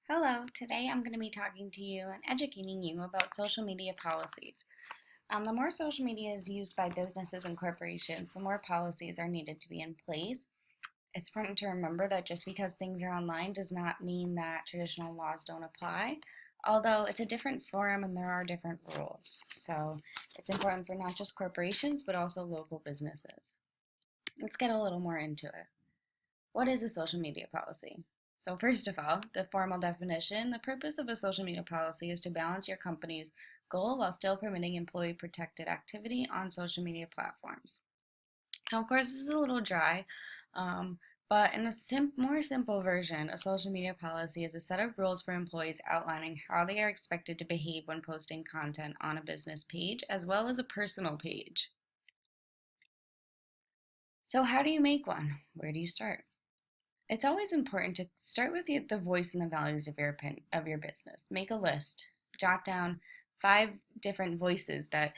Hello, today I'm going to be talking to you and educating you about social media policies. The more social media is used by businesses and corporations, the more policies are needed to be in place. It's important to remember that just because things are online does not mean that traditional laws don't apply, although it's a different forum and there are different rules. So it's important for not just corporations, but also local businesses. Let's get a little more into it. What is a social media policy? So, first of all, the formal definition: the purpose of a social media policy is to balance your company's goal while still permitting employee protected activity on social media platforms. Now, of course, this is a little dry, um, but in a more simple version, a social media policy is a set of rules for employees outlining how they are expected to behave when posting content on a business page as well as a personal page. So, how do you make one? Where do you start? It's always important to start with the voice and the values of your business. Make a list. Jot down 5 different voices that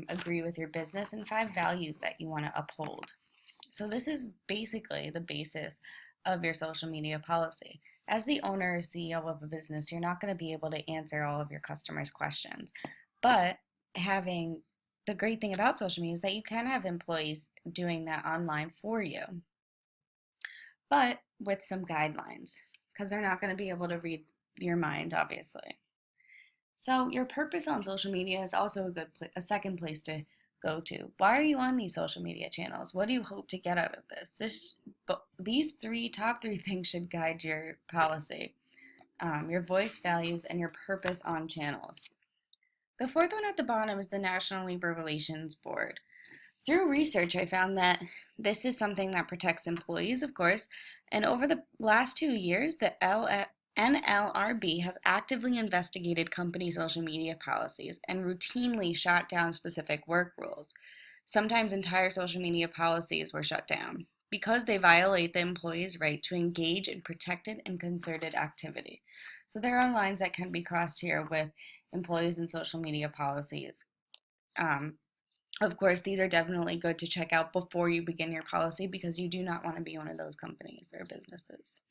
agree with your business and 5 values that you want to uphold. So this is basically the basis of your social media policy. As the owner or CEO of a business, you're not going to be able to answer all of your customers' questions, but having the great thing about social media is that you can have employees doing that online for you, but with some guidelines because they're not going to be able to read your mind, obviously. So your purpose on social media is also a second place to go to. Why are you on these social media channels? What do you hope to get out of this? These top three things should guide your policy: your voice, values, and your purpose on channels. The fourth one at the bottom is the National Labor Relations Board. Through research, I found that this is something that protects employees, of course, and over the last 2 years, the NLRB has actively investigated company social media policies and routinely shot down specific work rules. Sometimes entire social media policies were shut down because they violate the employee's right to engage in protected and concerted activity. So there are lines that can be crossed here with employees and social media policies. Um, of course, these are definitely good to check out before you begin your policy because you do not want to be one of those companies or businesses.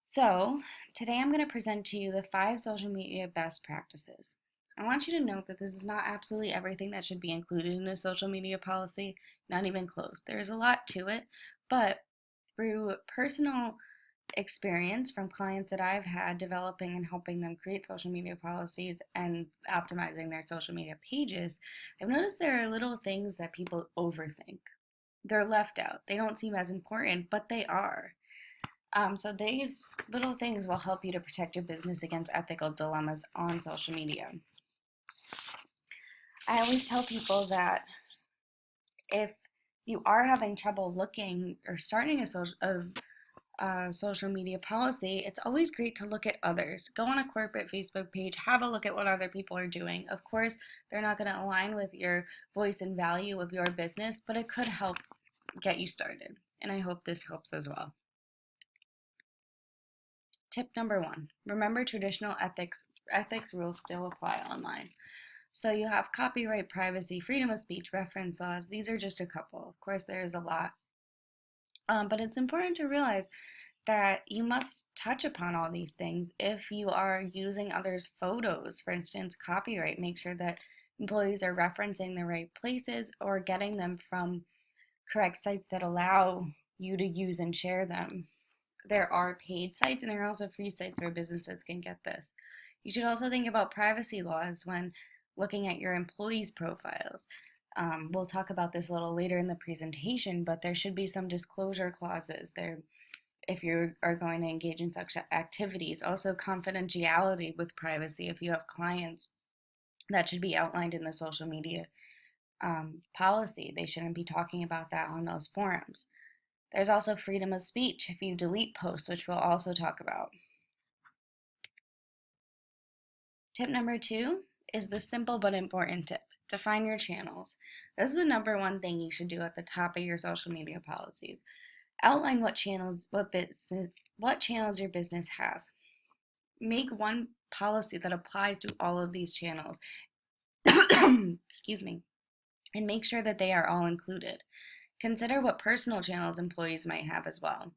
So, today I'm going to present to you the 5 social media best practices. I want you to note that this is not absolutely everything that should be included in a social media policy, not even close. There's a lot to it, but through personal experience from clients that I've had developing and helping them create social media policies and optimizing their social media pages, I've noticed there are little things that people overthink. They're left out. They don't seem as important, but they are. So these little things will help you to protect your business against ethical dilemmas on social media. I always tell people that if you are having trouble looking or starting social media policy, it's always great to look at others. Go on a corporate Facebook page, have a look at what other people are doing. Of course, they're not going to align with your voice and value of your business, but it could help get you started. And I hope this helps as well. Tip number 1: remember traditional ethics rules still apply online. So you have copyright, privacy, freedom of speech, reference laws. These are just a couple. Of course, there is a lot. But it's important to realize that you must touch upon all these things if you are using others' photos. For instance, copyright. Make sure that employees are referencing the right places or getting them from correct sites that allow you to use and share them. There are paid sites and there are also free sites where businesses can get this. You should also think about privacy laws when looking at your employees' profiles. We'll talk about this a little later in the presentation, but there should be some disclosure clauses there if you are going to engage in such activities. Also, confidentiality with privacy. If you have clients, that should be outlined in the social media policy. They shouldn't be talking about that on those forums. There's also freedom of speech if you delete posts, which we'll also talk about. Tip number 2 is the simple but important tip: define your channels. This is the number one thing you should do at the top of your social media policies. Outline what channels your business has. Make one policy that applies to all of these channels. Excuse me. And make sure that they are all included. Consider what personal channels employees might have as well.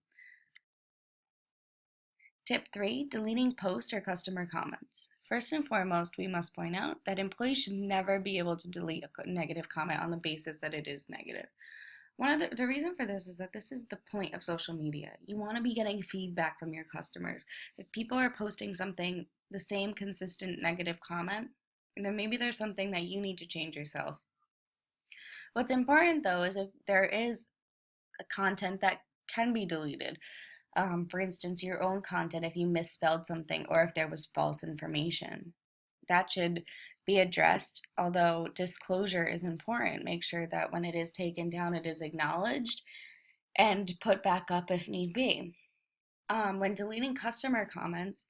Tip 3, deleting posts or customer comments. First and foremost, we must point out that employees should never be able to delete a negative comment on the basis that it is negative. One of the reason for this is that this is the point of social media. You want to be getting feedback from your customers. If people are posting something, the same consistent negative comment, then maybe there's something that you need to change yourself. What's important though is if there is a content that can be deleted. For instance, your own content if you misspelled something or if there was false information. That should be addressed, although disclosure is important. Make sure that when it is taken down, it is acknowledged and put back up if need be. When deleting customer comments,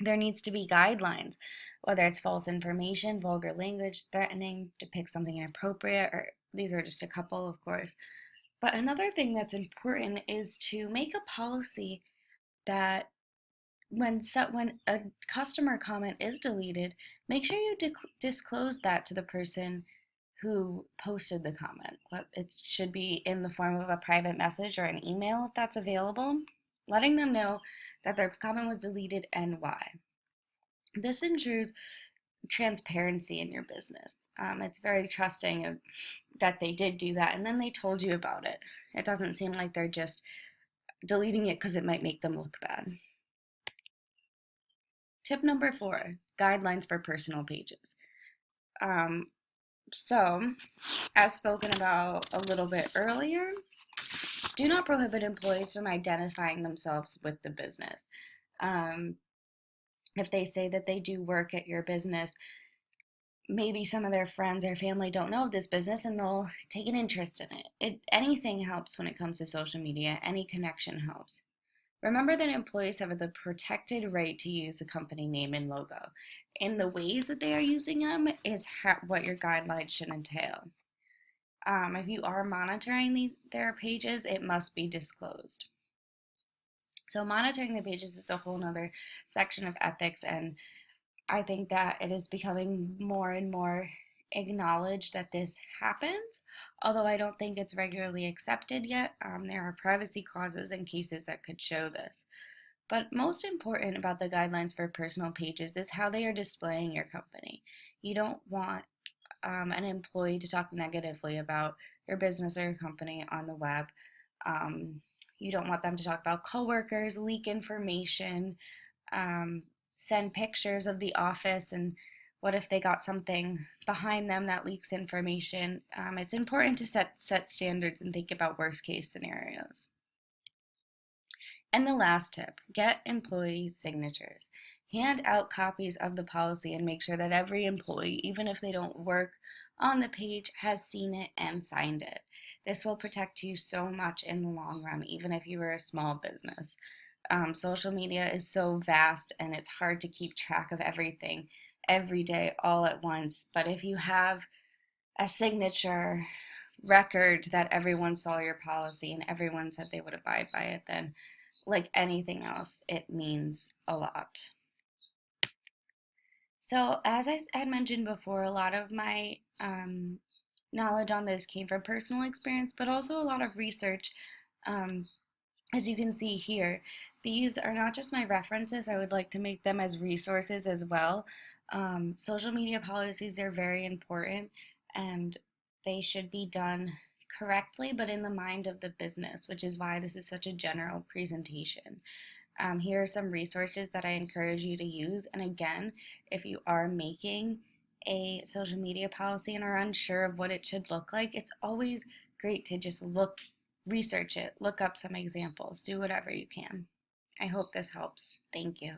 there needs to be guidelines, whether it's false information, vulgar language, threatening, depict something inappropriate, or these are just a couple, of course. But another thing that's important is to make a policy that when a customer comment is deleted, make sure you disclose that to the person who posted the comment. It should be in the form of a private message or an email if that's available, letting them know that their comment was deleted and why. This ensures transparency in your business. It's very trusting that they did do that and then they told you about it. It doesn't seem like they're just deleting it because it might make them look bad. Tip number 4, guidelines for personal pages. So, as spoken about a little bit earlier, do not prohibit employees from identifying themselves with the business. If they say that they do work at your business, maybe some of their friends or family don't know of this business and they'll take an interest in it. Anything helps when it comes to social media. Any connection helps. Remember that employees have the protected right to use the company name and logo. And the ways that they are using them is what your guidelines should entail. If you are monitoring their pages, it must be disclosed. So monitoring the pages is a whole nother section of ethics, and I think that it is becoming more and more acknowledged that this happens, although I don't think it's regularly accepted yet. There are privacy clauses in cases that could show this. But most important about the guidelines for personal pages is how they are displaying your company. You don't want an employee to talk negatively about your business or your company on the web. You don't want them to talk about coworkers, leak information, send pictures of the office, and what if they got something behind them that leaks information. It's important to set standards and think about worst case scenarios. And the last tip, get employee signatures. Hand out copies of the policy and make sure that every employee, even if they don't work on the page, has seen it and signed it. This will protect you so much in the long run, even if you were a small business. Social media is so vast and it's hard to keep track of everything every day all at once. But if you have a signature record that everyone saw your policy and everyone said they would abide by it, then like anything else, it means a lot. So as I had mentioned before, a lot of my knowledge on this came from personal experience, but also a lot of research. As you can see here, these are not just my references. I would like to make them as resources as well. Social media policies are very important and they should be done correctly, but in the mind of the business, which is why this is such a general presentation. Here are some resources that I encourage you to use. And again, if you are making a social media policy and are unsure of what it should look like, it's always great to just research it, look up some examples, do whatever you can. I hope this helps. Thank you.